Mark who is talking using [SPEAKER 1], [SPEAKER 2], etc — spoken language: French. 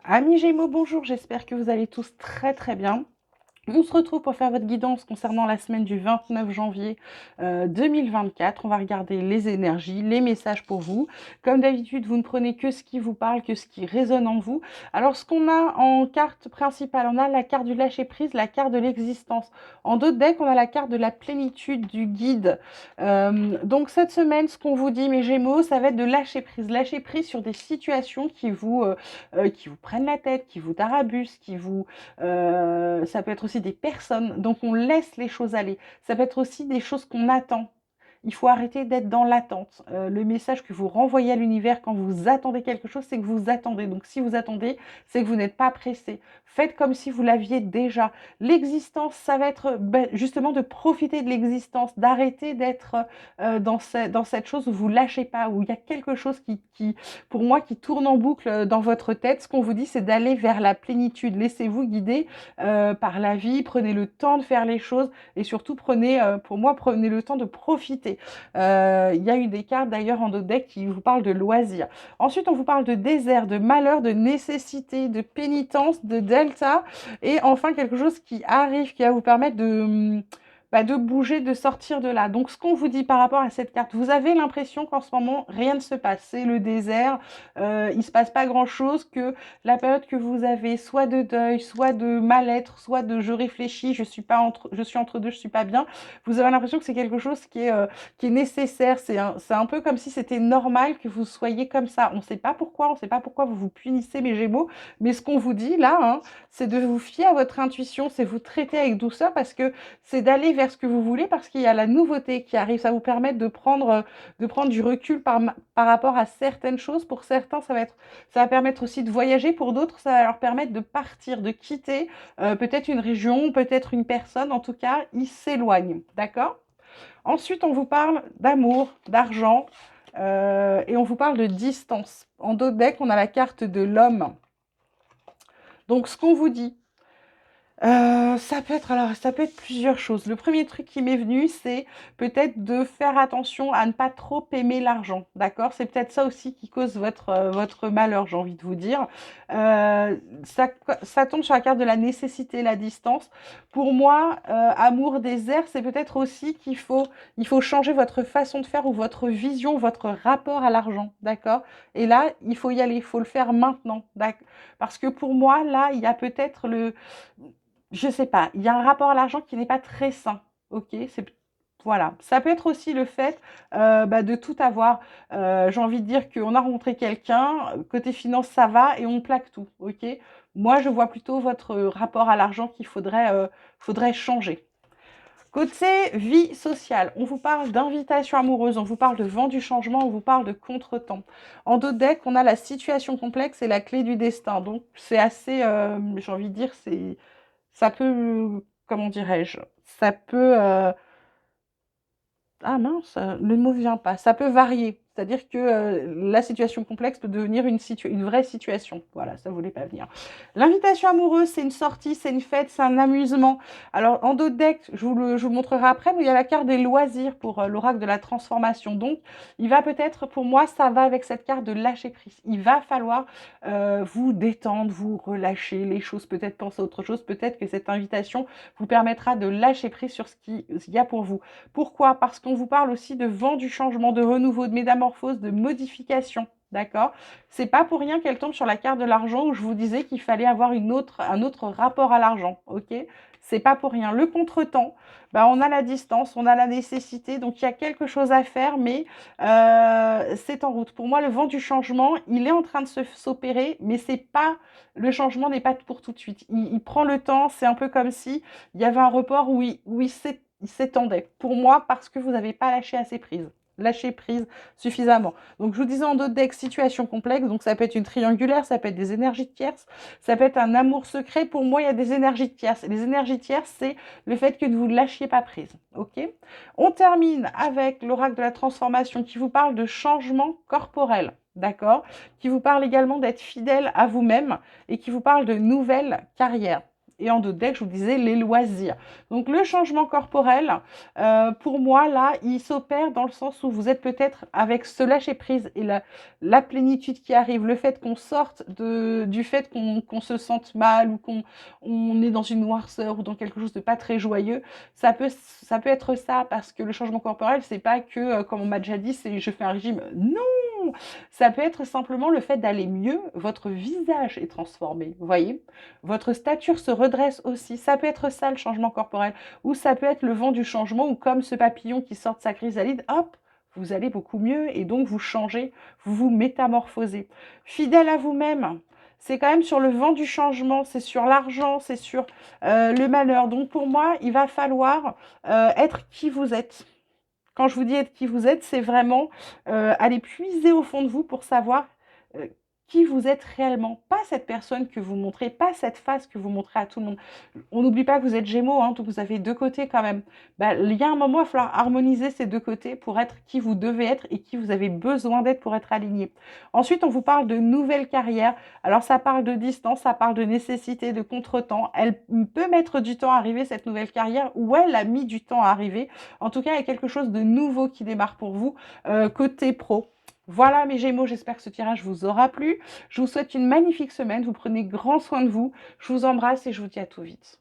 [SPEAKER 1] Amis Gémeaux, bonjour, j'espère que vous allez tous très très bien. On se retrouve pour faire votre guidance concernant la semaine du 29 janvier 2024. On va regarder les énergies, les messages pour vous. Comme d'habitude, vous ne prenez que ce qui vous parle, que ce qui résonne en vous. Alors, ce qu'on a en carte principale, on a la carte du lâcher-prise, la carte de l'existence. En d'autres decks, on a la carte de la plénitude, du guide. Donc, cette semaine, ce qu'on vous dit, mes Gémeaux, ça va être de lâcher prise. Lâcher prise sur des situations qui vous prennent la tête, qui vous tarabusent, ça peut être aussi des personnes, donc on laisse les choses aller. Ça peut être aussi des choses qu'on attend. Il faut arrêter d'être dans l'attente. Le message que vous renvoyez à l'univers quand vous attendez quelque chose, c'est que vous attendez. Donc si vous attendez, c'est que vous n'êtes pas pressé. Faites comme si vous l'aviez déjà. L'existence, ça va être justement de profiter de l'existence, d'arrêter d'être dans cette chose où vous lâchez pas, où il y a quelque chose pour moi, qui tourne en boucle dans votre tête. Ce qu'on vous dit, c'est d'aller vers la plénitude. Laissez-vous guider par la vie, prenez le temps de faire les choses et surtout pour moi, prenez le temps de profiter. Il y a eu des cartes d'ailleurs en d'autres decks qui vous parlent de loisirs. Ensuite, on vous parle de désert, de malheur, de nécessité, de pénitence, de delta et enfin quelque chose qui arrive, qui va vous permettre de bouger, de sortir de là. Donc, ce qu'on vous dit par rapport à cette carte, vous avez l'impression qu'en ce moment, rien ne se passe. C'est le désert, il ne se passe pas grand-chose, que la période que vous avez, soit de deuil, soit de mal-être, soit de je réfléchis, je suis entre deux, je suis pas bien, vous avez l'impression que c'est quelque chose qui est nécessaire. C'est un peu comme si c'était normal que vous soyez comme ça. On ne sait pas pourquoi, on ne sait pas pourquoi vous vous punissez, mes Gémeaux, mais ce qu'on vous dit là, hein, c'est de vous fier à votre intuition, c'est vous traiter avec douceur parce que c'est d'aller vers ce que vous voulez parce qu'il y a la nouveauté qui arrive. Ça vous permet de prendre du recul par rapport à certaines choses. Pour certains, ça va permettre aussi de voyager. Pour d'autres, ça va leur permettre de partir, de quitter peut-être une région, peut-être une personne. En tout cas, ils s'éloignent. D'accord? Ensuite, on vous parle d'amour, d'argent et on vous parle de distance. En d'autres decks, on a la carte de l'homme. Donc, ce qu'on vous dit, ça peut être plusieurs choses. Le premier truc qui m'est venu, c'est peut-être de faire attention à ne pas trop aimer l'argent, d'accord? C'est peut-être ça aussi qui cause votre malheur, j'ai envie de vous dire. Heu, ça ça tombe sur la carte de la nécessité, la distance. Pour moi, amour désert, c'est peut-être aussi il faut changer votre façon de faire ou votre vision, votre rapport à l'argent, d'accord? Et là, il faut y aller, il faut le faire maintenant, parce que pour moi, là, il y a peut-être je sais pas, il y a un rapport à l'argent qui n'est pas très sain, OK? Voilà. Ça peut être aussi le fait, de tout avoir. J'ai envie de dire qu'on a rencontré quelqu'un, côté finance ça va et on plaque tout, OK? Moi, je vois plutôt votre rapport à l'argent faudrait changer. Côté vie sociale, on vous parle d'invitation amoureuse, on vous parle de vent du changement, on vous parle de contretemps. En d'autres decks, on a la situation complexe et la clé du destin. Donc c'est assez, j'ai envie de dire, ça peut, comment dirais-je? Ça peut, ah mince, le mot ne vient pas. Ça peut varier. C'est-à-dire que la situation complexe peut devenir une vraie situation. Voilà, ça ne voulait pas venir. L'invitation amoureuse, c'est une sortie, c'est une fête, c'est un amusement. Alors, en d'autres decks, je vous le montrerai après, mais il y a la carte des loisirs pour l'oracle de la transformation. Donc, il va peut-être, pour moi, ça va avec cette carte de lâcher prise. Il va falloir vous détendre, vous relâcher les choses, peut-être penser à autre chose. Peut-être que cette invitation vous permettra de lâcher prise sur ce qu'il y a pour vous. Pourquoi? Parce qu'on vous parle aussi de vent du changement, de renouveau, de métamorphose, de modification. D'accord? C'est pas pour rien qu'elle tombe sur la carte de l'argent où je vous disais qu'il fallait avoir un autre rapport à l'argent. Ok? C'est pas pour rien. Le contretemps, bah, on a la distance, on a la nécessité, donc il y a quelque chose à faire, mais c'est en route. Pour moi, le vent du changement, il est en train de s'opérer, mais c'est pas le changement n'est pas pour tout de suite. Il prend le temps. C'est un peu comme si il y avait un report où il s'étendait. Pour moi, parce que vous n'avez pas lâché prise suffisamment. Donc, je vous disais en d'autres decks, situation complexe. Donc, ça peut être une triangulaire, ça peut être des énergies de tierces, ça peut être un amour secret. Pour moi, il y a des énergies de tierces. Et les énergies de tierces, c'est le fait que vous ne lâchiez pas prise. OK? On termine avec l'oracle de la transformation qui vous parle de changement corporel. D'accord? Qui vous parle également d'être fidèle à vous-même et qui vous parle de nouvelles carrières. Et en dos de deck, je vous disais les loisirs. Donc le changement corporel, pour moi, là, il s'opère dans le sens où vous êtes peut-être avec ce lâcher-prise et la plénitude qui arrive, le fait qu'on sorte du fait qu'on se sente mal ou qu'on est dans une noirceur ou dans quelque chose de pas très joyeux, ça peut être ça, parce que le changement corporel, c'est pas que, comme on m'a déjà dit, c'est je fais un régime. Non! Ça peut être simplement le fait d'aller mieux, votre visage est transformé, vous voyez? Votre stature se redresse aussi. Ça peut être ça le changement corporel. Ou ça peut être le vent du changement, ou comme ce papillon qui sort de sa chrysalide, hop, vous allez beaucoup mieux et donc vous changez, vous vous métamorphosez. Fidèle à vous-même, c'est quand même sur le vent du changement, c'est sur l'argent, c'est sur le malheur. Donc pour moi, il va falloir être qui vous êtes. Quand je vous dis être qui vous êtes, c'est vraiment aller puiser au fond de vous pour savoir euh, qui vous êtes réellement. Pas cette personne que vous montrez, pas cette face que vous montrez à tout le monde. On n'oublie pas que vous êtes Gémeaux, hein, donc vous avez deux côtés quand même. Bah, il y a un moment, il va falloir harmoniser ces deux côtés pour être qui vous devez être et qui vous avez besoin d'être pour être aligné. Ensuite, on vous parle de nouvelle carrière. Alors, ça parle de distance, ça parle de nécessité, de contretemps. Elle peut mettre du temps à arriver, cette nouvelle carrière, ou elle a mis du temps à arriver. En tout cas, il y a quelque chose de nouveau qui démarre pour vous, côté pro. Voilà mes Gémeaux, j'espère que ce tirage vous aura plu. Je vous souhaite une magnifique semaine, vous prenez grand soin de vous. Je vous embrasse et je vous dis à tout vite.